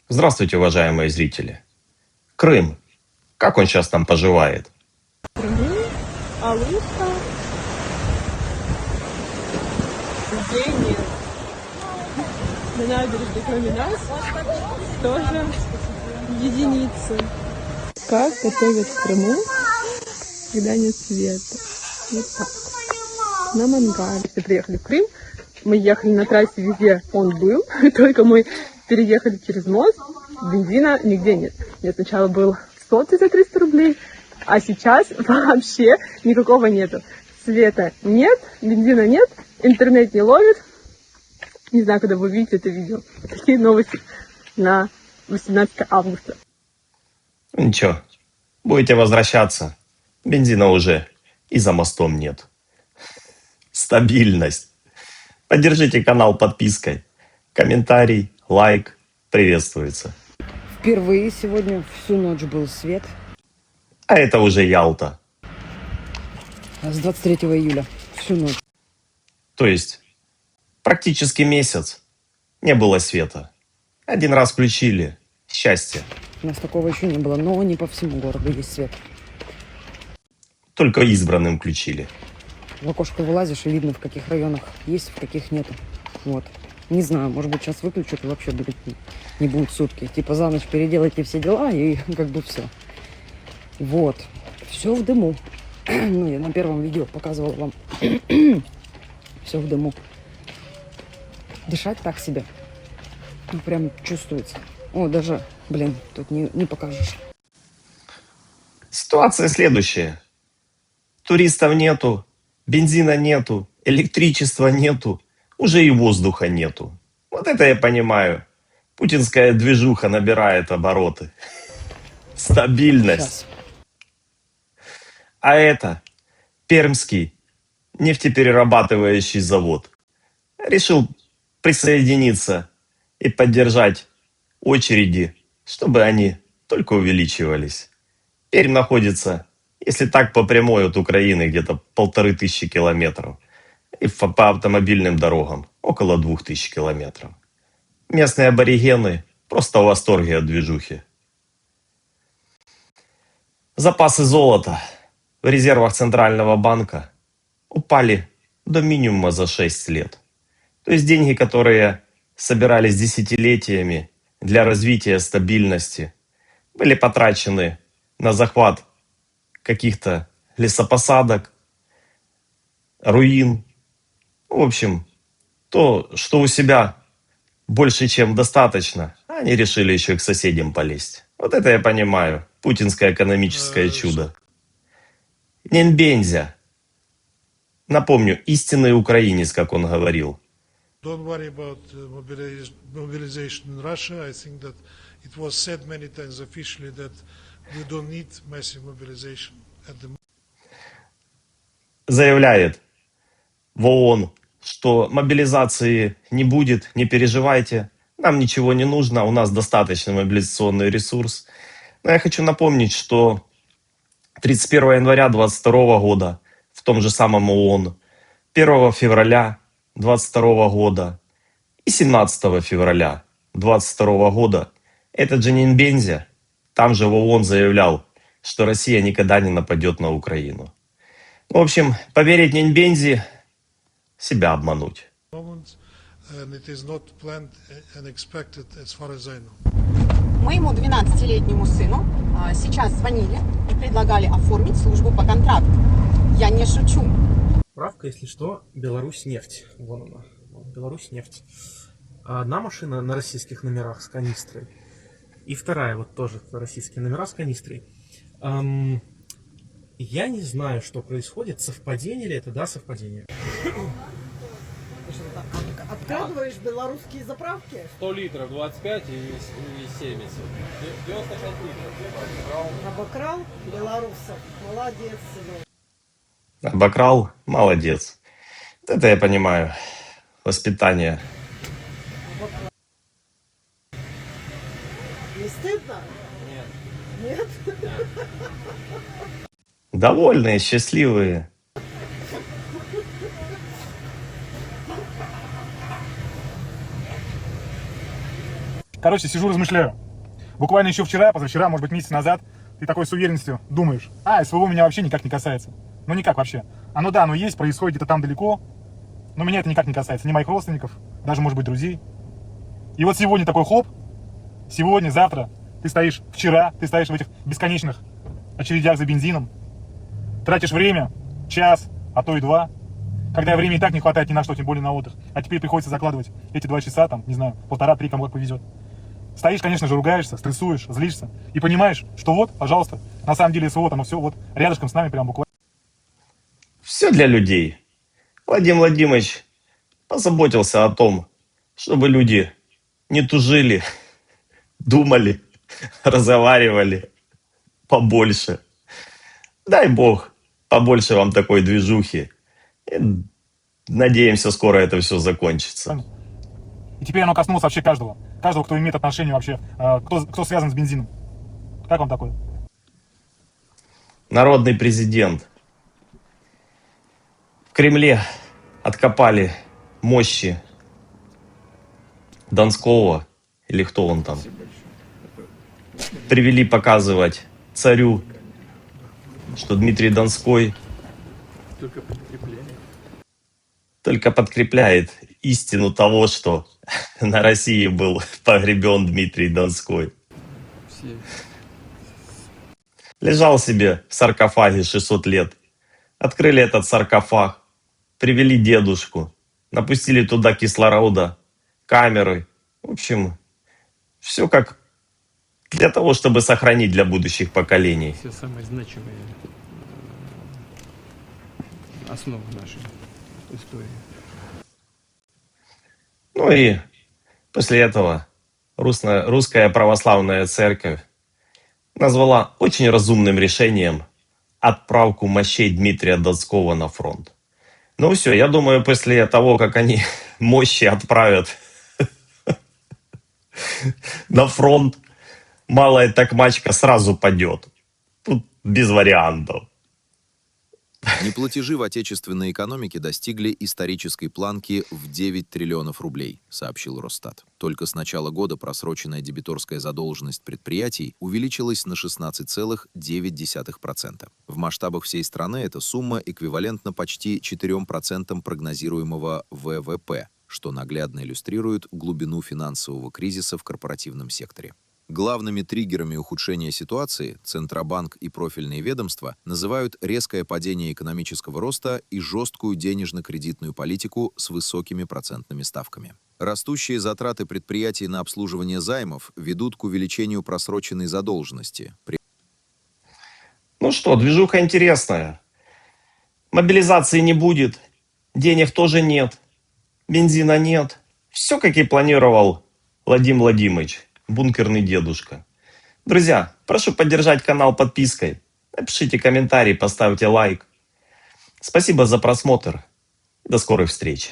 Здравствуйте, уважаемые зрители. Крым. Как он сейчас там поживает? Крыму, Алышка, людей нет. На набережной, кроме нас, тоже единицы. Как готовят в Крыму, когда нет света? Вот так. На мангале. Мы приехали в Крым, мы ехали на трассе, везде он был, только мы переехали через мост, бензина нигде нет. Нет, сначала был 100 за 300 рублей, а сейчас вообще никакого нету. Света нет, бензина нет, интернет не ловит. Не знаю, когда вы увидите это видео. Такие новости на 18 августа. Ничего, будете возвращаться. Бензина уже и за мостом нет. Стабильность. Поддержите канал подпиской. Комментарий, лайк приветствуется. Впервые сегодня всю ночь был свет. А это уже Ялта. С 23 июля всю ночь. То есть практически месяц не было света. Один раз включили. Счастье. У нас такого еще не было, но не по всему городу есть свет. Только избранным включили. В окошко вылазишь и видно, в каких районах есть, в каких нету. Вот. Не знаю, может быть, сейчас выключат и вообще будет, не будет сутки. Типа за ночь переделайте все дела и как бы все. Вот. Все в дыму. Ну, я на первом видео показывала вам. Все в дыму. Дышать так себе. Ну, прям чувствуется. О, даже, блин, тут не покажешь. Ситуация следующая. Туристов нету, бензина нету, электричества нету, уже и воздуха нету. Вот это я понимаю. Путинская движуха набирает обороты. Стабильность. Сейчас. А это Пермский нефтеперерабатывающий завод. Решил присоединиться и поддержать очереди, чтобы они только увеличивались. Пермь находится, если так по прямой от Украины, где-то 1500 километров. И по автомобильным дорогам около 2000 километров. Местные аборигены просто в восторге от движухи. Запасы золота в резервах Центрального банка упали до минимума за 6 лет. То есть деньги, которые собирались десятилетиями для развития стабильности, были потрачены на захват каких-то лесопосадок, руин. В общем, то, что у себя больше, чем достаточно, они решили еще и к соседям полезть. Вот это я понимаю. Путинское экономическое чудо. Ненбензя. Напомню, истинный украинец, как он говорил. Don't worry about mobilization in Russia. I think that it was said many times officially that we don't need massive mobilization at the moment. Заявляет в ООН, что мобилизации не будет, не переживайте, нам ничего не нужно, у нас достаточный мобилизационный ресурс. Но я хочу напомнить, что 31 января 2022 года в том же самом ООН, 1 февраля 2022 года и 17 февраля 2022 года этот же Ненбензя там же в ООН заявлял, что Россия никогда не нападет на Украину. В общем, поверить Ненбензи — себя обмануть. And it is not planned and expected as far as I know. Моему 12-летнему сыну сейчас звонили и предлагали оформить службу по контракту. Я не шучу. Справка, если что, Беларусь нефть. Вон она. Беларусь нефть. Одна машина на российских номерах с канистрой. И вторая вот тоже российские номера с канистрой. Я не знаю, что происходит. Совпадение ли это? Да, совпадение. Откладываешь белорусские заправки? 100 литров, 25 и 70. 95 литров. Обокрал белорусов. Молодец, сынок. Обокрал — молодец. Это я понимаю. Воспитание. Не стыдно? Нет. Нет? Довольные, счастливые. Короче, сижу, размышляю. Буквально еще вчера, позавчера, может быть, месяц назад, ты такой с уверенностью думаешь, СВО меня вообще никак не касается. Ну никак вообще. Оно да, оно есть, происходит где-то там далеко, но меня это никак не касается. Ни моих родственников, даже, может быть, друзей. И вот сегодня такой хлоп, сегодня, завтра, вчера ты стоишь в этих бесконечных очередях за бензином, тратишь время, час, а то и 2, когда времени и так не хватает ни на что, тем более на отдых. А теперь приходится закладывать эти 2 часа, там, не знаю, 1,5-3, кому как повезет. Стоишь, конечно же, ругаешься, стрессуешь, злишься. И понимаешь, что вот, пожалуйста, на самом деле СВО, оно все вот рядышком с нами прям буквально. Все для людей. Владимир Владимирович позаботился о том, чтобы люди не тужили, думали, разговаривали побольше. Дай бог побольше вам такой движухи. И надеемся, скоро это все закончится. И теперь оно коснулось вообще каждого. Каждого, кто имеет отношение вообще, кто связан с бензином. Как вам такое? Народный президент. В Кремле откопали мощи Донского, или кто он там. Привели показывать царю, что Дмитрий Донской только подкрепляет истину того, что на России был погребен Дмитрий Донской. Лежал себе в саркофаге 600 лет. Открыли этот саркофаг, привели дедушку, напустили туда кислорода, камеры. В общем, все как для того, чтобы сохранить для будущих поколений. Все самые значимые основы нашей истории. Ну и после этого русская православная церковь назвала очень разумным решением отправку мощей Дмитрия Донского на фронт. Ну все, я думаю, после того, как они мощи отправят на фронт, малая такмачка сразу падет. Тут без вариантов. Неплатежи в отечественной экономике достигли исторической планки в 9 триллионов рублей, сообщил Росстат. Только с начала года просроченная дебиторская задолженность предприятий увеличилась на 16,9%. В масштабах всей страны эта сумма эквивалентна почти 4% прогнозируемого ВВП, что наглядно иллюстрирует глубину финансового кризиса в корпоративном секторе. Главными триггерами ухудшения ситуации Центробанк и профильные ведомства называют резкое падение экономического роста и жесткую денежно-кредитную политику с высокими процентными ставками. Растущие затраты предприятий на обслуживание займов ведут к увеличению просроченной задолженности. Ну что, движуха интересная. Мобилизации не будет, денег тоже нет, бензина нет. Все, как и планировал Владимир Владимирович. Бункерный дедушка. Друзья, прошу поддержать канал подпиской. Напишите комментарий, поставьте лайк. Спасибо за просмотр. До скорых встреч.